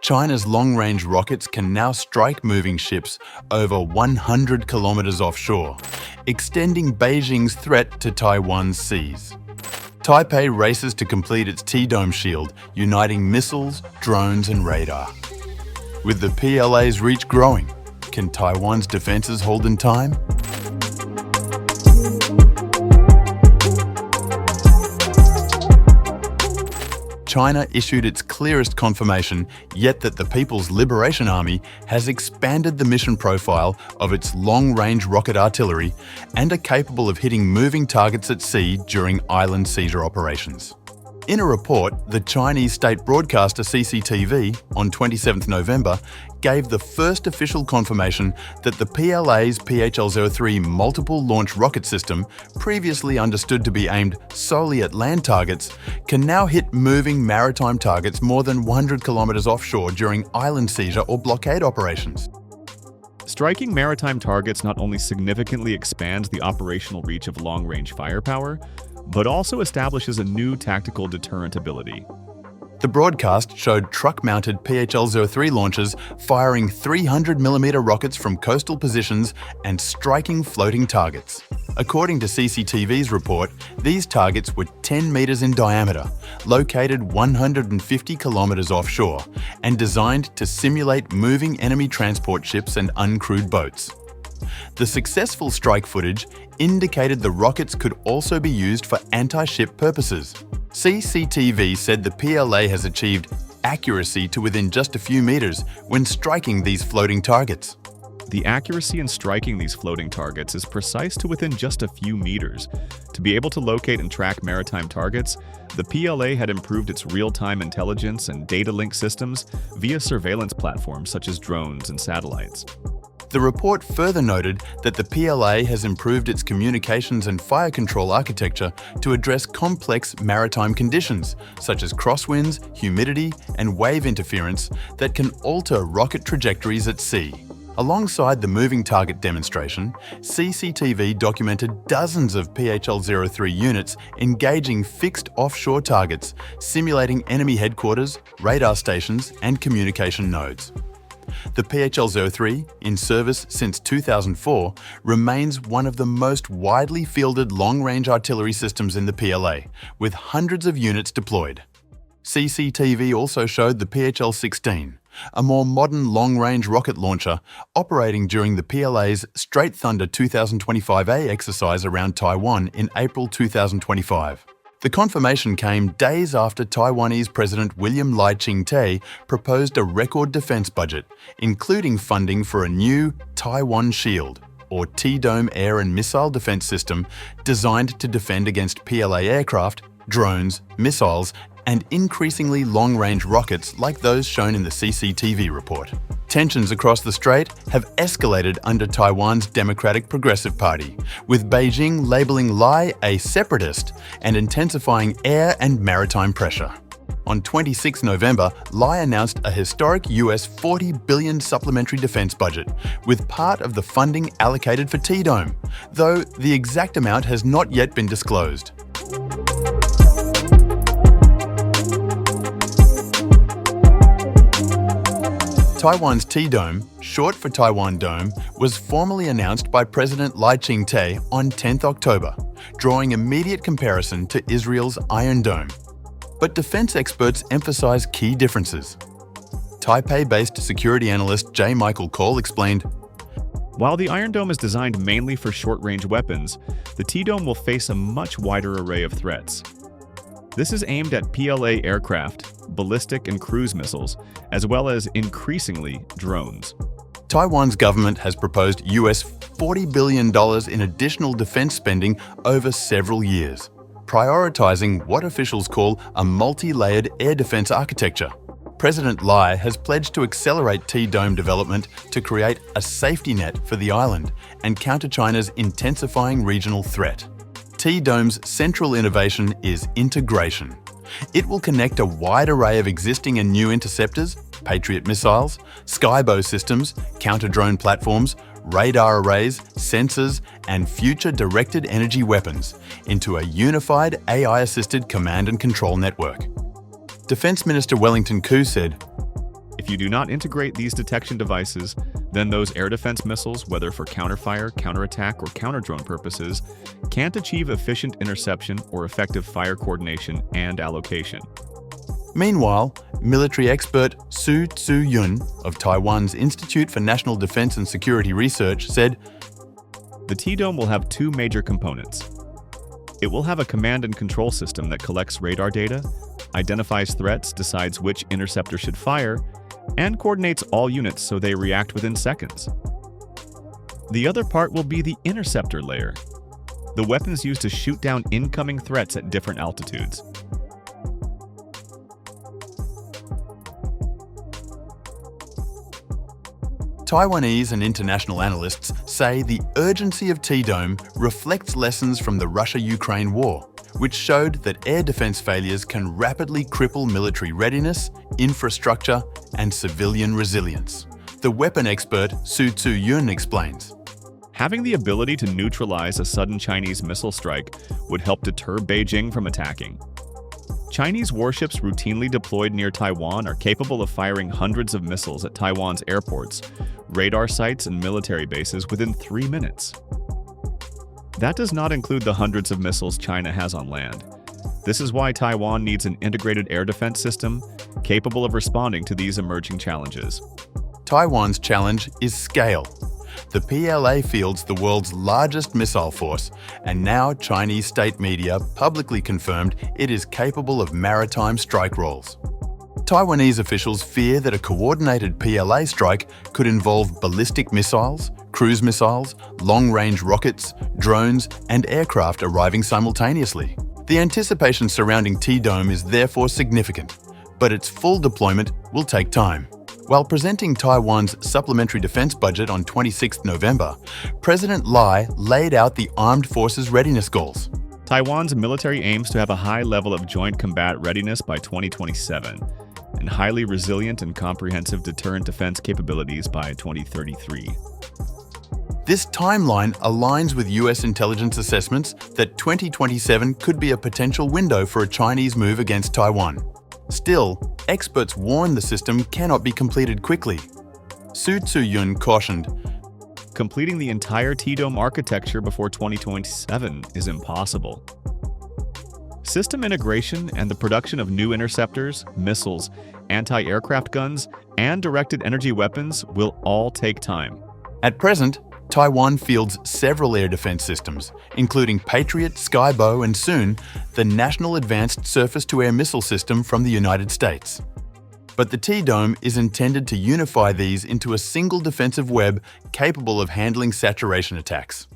China's long-range rockets can now strike moving ships over 100 kilometres offshore, extending Beijing's threat to Taiwan's seas. Taipei races to complete its T-dome shield, uniting missiles, drones and radar. With the PLA's reach growing, can Taiwan's defences hold in time? China issued its clearest confirmation yet that the People's Liberation Army has expanded the mission profile of its long-range rocket artillery and are capable of hitting moving targets at sea during island seizure operations. In a report, the Chinese state broadcaster CCTV on 27 November gave the first official confirmation that the PLA's PHL-03 multiple launch rocket system, previously understood to be aimed solely at land targets, can now hit moving maritime targets more than 100 kilometres offshore during island seizure or blockade operations. Striking maritime targets not only significantly expands the operational reach of long-range firepower, but also establishes a new tactical deterrent ability. The broadcast showed truck-mounted PHL-03 launchers firing 300mm rockets from coastal positions and striking floating targets. According to CCTV's report, these targets were 10 metres in diameter, located 150 kilometres offshore, and designed to simulate moving enemy transport ships and uncrewed boats. The successful strike footage indicated the rockets could also be used for anti-ship purposes. CCTV said the PLA has achieved accuracy to within just a few metres when striking these floating targets. The accuracy in striking these floating targets is precise to within just a few meters. To be able to locate and track maritime targets, the PLA had improved its real-time intelligence and data link systems via surveillance platforms such as drones and satellites. The report further noted that the PLA has improved its communications and fire control architecture to address complex maritime conditions, such as crosswinds, humidity, and wave interference that can alter rocket trajectories at sea. Alongside the moving target demonstration, CCTV documented dozens of PHL-03 units engaging fixed offshore targets, simulating enemy headquarters, radar stations, and communication nodes. The PHL-03, in service since 2004, remains one of the most widely fielded long-range artillery systems in the PLA, with hundreds of units deployed. CCTV also showed the PHL-16, a more modern long-range rocket launcher operating during the PLA's Straight Thunder 2025A exercise around Taiwan in April 2025. The confirmation came days after Taiwanese President William Lai Ching-te proposed a record defense budget, including funding for a new Taiwan Shield, or T-dome air and missile defense system designed to defend against PLA aircraft, drones, missiles, and increasingly long-range rockets like those shown in the CCTV report. Tensions across the strait have escalated under Taiwan's Democratic Progressive Party, with Beijing labelling Lai a separatist and intensifying air and maritime pressure. On 26 November, Lai announced a historic US $40 billion supplementary defense budget, with part of the funding allocated for T-dome, though the exact amount has not yet been disclosed. Taiwan's T-dome, short for Taiwan Dome, was formally announced by President Lai Ching-te on 10 October, drawing immediate comparison to Israel's Iron Dome. But defense experts emphasize key differences. Taipei-based security analyst J. Michael Cole explained, "While the Iron Dome is designed mainly for short-range weapons, the T-dome will face a much wider array of threats. This is aimed at PLA aircraft, ballistic and cruise missiles, as well as, increasingly, drones." Taiwan's government has proposed US $40 billion in additional defense spending over several years, prioritizing what officials call a multi-layered air defense architecture. President Lai has pledged to accelerate T-dome development to create a safety net for the island and counter China's intensifying regional threat. T-dome's central innovation is integration. It will connect a wide array of existing and new interceptors, Patriot missiles, Skybow systems, counter-drone platforms, radar arrays, sensors, and future directed energy weapons into a unified AI-assisted command and control network. Defence Minister Wellington Koo said, If you do not integrate these detection devices, then those air defense missiles, whether for counterfire, counterattack, or counter-drone purposes, can't achieve efficient interception or effective fire coordination and allocation. Meanwhile, military expert Su Tzu-yun of Taiwan's Institute for National Defense and Security Research said, "The T-dome will have two major components. It will have a command and control system that collects radar data, identifies threats, decides which interceptor should fire, and coordinates all units so they react within seconds. The other part will be the interceptor layer, the weapons used to shoot down incoming threats at different altitudes." Taiwanese and international analysts say the urgency of T-dome reflects lessons from the Russia-Ukraine war, which showed that air defense failures can rapidly cripple military readiness, infrastructure, and civilian resilience. The weapon expert Su Tzu-yun explains. Having the ability to neutralize a sudden Chinese missile strike would help deter Beijing from attacking. Chinese warships routinely deployed near Taiwan are capable of firing hundreds of missiles at Taiwan's airports, radar sites, and military bases within 3 minutes. That does not include the hundreds of missiles China has on land. This is why Taiwan needs an integrated air defense system capable of responding to these emerging challenges. Taiwan's challenge is scale. The PLA fields the world's largest missile force, and now Chinese state media publicly confirmed it is capable of maritime strike roles. Taiwanese officials fear that a coordinated PLA strike could involve ballistic missiles, cruise missiles, long-range rockets, drones, and aircraft arriving simultaneously. The anticipation surrounding T-dome is therefore significant, but its full deployment will take time. While presenting Taiwan's supplementary defense budget on 26 November, President Lai laid out the armed forces readiness goals. Taiwan's military aims to have a high level of joint combat readiness by 2027 and highly resilient and comprehensive deterrent defense capabilities by 2033. This timeline aligns with US intelligence assessments that 2027 could be a potential window for a Chinese move against Taiwan. Still, experts warn the system cannot be completed quickly. Su Tzu-yun cautioned, "Completing the entire T-dome architecture before 2027 is impossible. System integration and the production of new interceptors, missiles, anti-aircraft guns, and directed energy weapons will all take time." At present, Taiwan fields several air defense systems, including Patriot, Skybow, and soon, the National Advanced Surface-to-Air Missile System from the United States. But the T-dome is intended to unify these into a single defensive web capable of handling saturation attacks.